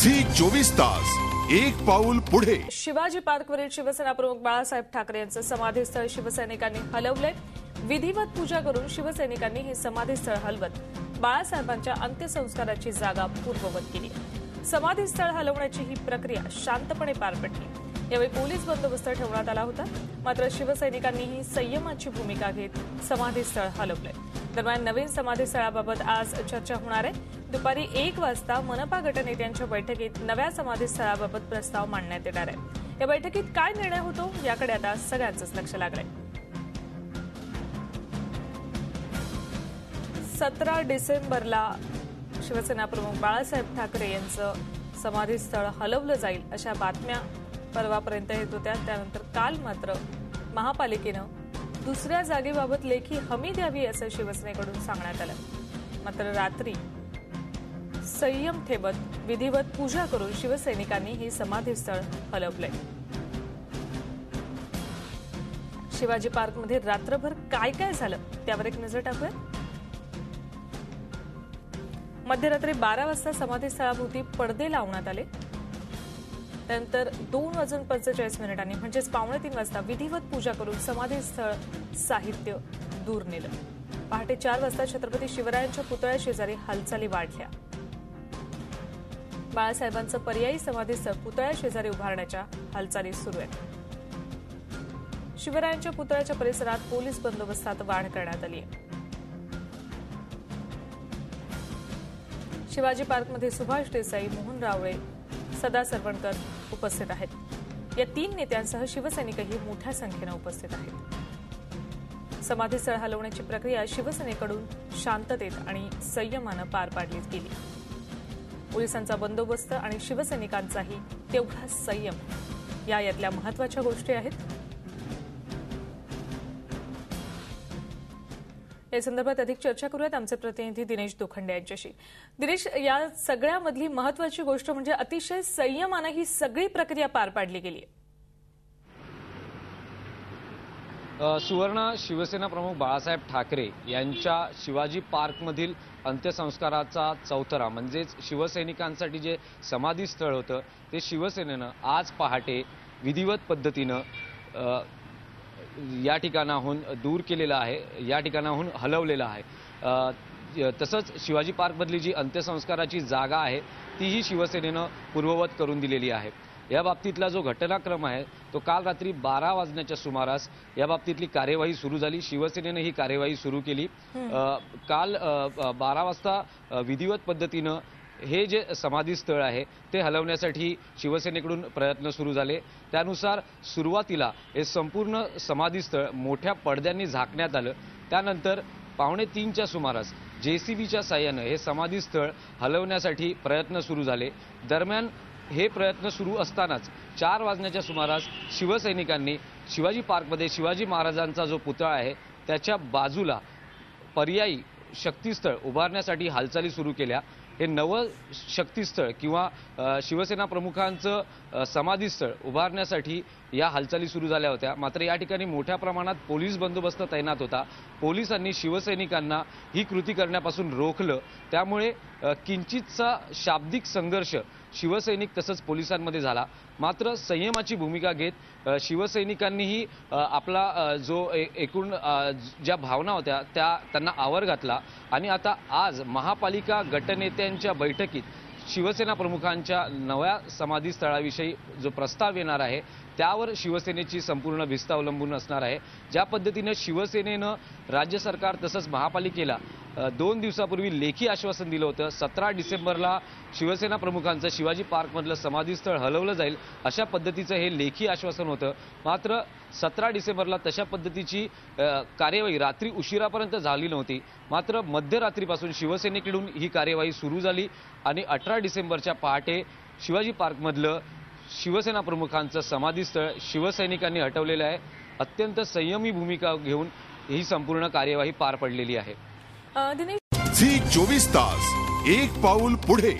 Zee 24 तास एक पाऊल पुढे। शिवाजी पार्कवरील शिवसेना प्रमुख बाळासाहेब ठाकरे यांचं समाधीस्थळ शिवसैनिकांनी हलवलंय। विधिवत पूजा करून शिवसैनिकांनी हे समाधीस्थळ हलवत बाळासाहेबांच्या अंत्यसंस्काराची जागा पूर्ववत केली। समाधीस्थळ हलवण्याची ही प्रक्रिया शांतपणे पार पडली। यावेळी पोलीस बंदोबस्त ठेवण्यात आला होता, मात्र शिवसैनिकांनीही संयमाची भूमिका घेत समाधीस्थळ हलवलंय। दरम्यान नवीन समाधीस्थळाबाबत आज चर्चा होणार आहे। दुपारी 1 वाजता मनपा गटनेत्यांच्या बैठकीत नव्या समाधीस्थळाबाबत प्रस्ताव मांडण्यात येणार आहे। या बैठकीत काय निर्णय होतो याकडे आता सगळ्यांचंच लक्ष लागलंय। 17 डिसेंबरला शिवसेना प्रमुख बाळासाहेब ठाकरे यांचं समाधीस्थळ हलवलं जाईल अशा बातम्या परवापर्यंत येत होत्या। त्यानंतर काल मात्र महापालिकेनं दुसऱ्या जागेबाबत लेखी हमी द्यावी असं शिवसेनेकडून सांगण्यात आलं। मात्र रात्री संयम ठेवत विधिवत पूजा करून शिवसैनिकांनी हे समाधीस्थळ हलवलंय। शिवाजी पार्कमध्ये रात्रभर काय काय झालं त्यावर एक नजर टाकूया। मध्यरात्री 12 वाजता समाधीस्थळाभोवती पडदे लावण्यात आले। त्यानंतर 2:45 म्हणजेच 2:45 वाजता विधिवत पूजा करून समाधीस्थळ साहित्य दूर नेलं। पहाटे 4 वाजता छत्रपती शिवरायांच्या पुतळ्या शेजारी हालचाली वाढल्या। बाळासाहेबांचं पर्यायी समाधीस्थळ पुतळ्या शेजारी उभारण्याच्या हालचाली सुरू आहेत। शिवरायांच्या पुतळ्याच्या परिसरात पोलीस बंदोबस्तात वाढ करण्यात आली आहे। शिवाजी पार्कमध्ये सुभाष देसाई, मोहन रावळे, सदा सरवणकर उपस्थित आहेत। या 3 नेत्यांसह शिवसैनिकही मोठ्या संख्येने उपस्थित आहेत। समाधीस्थळ हलवण्याची प्रक्रिया शिवसेनेकडून शांततेत आणि संयमानं पार पाडली गेली। पोलिसांचा बंदोबस्त आणि शिवसैनिकांचाही तेवढा संयम यातल्या महत्त्वाच्या गोष्टी आहेत। या संदर्भात अधिक चर्चा करूयात आमचे प्रतिनिधी दिनेश दोखंडे यांच्याशी। दिनेश, या सगळ्यामधली महत्त्वाची गोष्ट म्हणजे अतिशय संयमानं ही सगळी प्रक्रिया पार पाडली गेली आहे। सुवर्ण, शिवसेना प्रमुख बाळासाहेब ठाकरे यांच्या शिवाजी पार्कमधील अंत्यसंस्काराचा चौथरा म्हणजेच शिवसैनिकांसाठी जे समाधीस्थळ होतं ते शिवसेनेनं आज पहाटे विधिवत पद्धतीनं या ठिकाणाहून दूर केलेलं आहे, या ठिकाणाहून हलवलेलं आहे। तसंच शिवाजी पार्कमधली जी अंत्यसंस्काराची जागा आहे तीही शिवसेनेनं पूर्ववत करून दिलेली आहे। या बाबतीतला जो घटनाक्रम आहे तो काल रात्री 12 वाजण्याच्या सुमारास या बाबतीतली कार्यवाही सुरू झाली। शिवसेनेनं ही कार्यवाही सुरू केली। काल 12 वाजता विधिवत पद्धतीनं हे जे समाधीस्थळ आहे ते हलवण्यासाठी शिवसेनेकडून प्रयत्न सुरू झाले। त्यानुसार सुरुवातीला हे संपूर्ण समाधीस्थळ मोठ्या पडद्यांनी झाकण्यात आलं। त्यानंतर 2:45च्या सुमारास JCBच्या साहाय्यानं हे समाधीस्थळ हलवण्यासाठी प्रयत्न सुरू झाले। दरम्यान हे प्रयत्न सुरू असतानाच 4 वाजण्याच्या सुमारास शिवसैनिकांनी शिवाजी पार्कमध्ये शिवाजी महाराजांचा जो पुतळा आहे त्याच्या बाजूला पर्यायी शक्तीस्थळ उभारण्यासाठी हालचाली सुरू केल्या। हे नवं शक्तीस्थळ किंवा शिवसेना प्रमुखांचं समाधीस्थळ उभारण्यासाठी या हालचाली सुरू झाल्या होत्या। मात्र या ठिकाणी मोठ्या प्रमाणात पोलीस बंदोबस्त तैनात होता। पोलिसांनी शिवसैनिकांना ही कृती करण्यापासून रोखलं। त्यामुळे किंचितचा शाब्दिक संघर्ष शिवसैनिक तसंच पोलिसांमध्ये झाला। मात्र संयमाची भूमिका घेत शिवसैनिकांनीही आपला जो एकूण ज्या भावना होत्या त्यांना आवर घातला आणि आता आज महापालिका गटनेत्यांच्या बैठकीत शिवसेना प्रमुखांच्या नव्या समाधीस्थळाविषयी जो प्रस्ताव येणार आहे त्यावर शिवसेनेची संपूर्ण भिस्त अवलंबून असणार आहे। ज्या पद्धतीने शिवसेनेनं राज्य सरकार तसंच महापालिकेला 2 दिवसापूर्वी लेखी आश्वासन दिलं होतं, 17 डिसेंबरला शिवसेना प्रमुखांचं शिवाजी पार्कमधलं समाधीस्थळ हलवलं जाईल अशा पद्धतीचं हे लेखी आश्वासन होतं। मात्र 17 डिसेंबरला तशा पद्धतीची कार्यवाही रात्री उशिरापर्यंत झाली नव्हती। मात्र मध्यरात्रीपासून शिवसेनेकडून ही कार्यवाही सुरू झाली आणि 18 डिसेंबरच्या पहाटे शिवाजी पार्कमधलं शिवसेना प्रमुखांचं समाधीस्थळ शिवसैनिकांनी हटवलेलं आहे। अत्यंत संयमी भूमिका घेऊन ही संपूर्ण कार्यवाही पार पडलेली आहे। झी 24 तास एक पाऊल पुढे।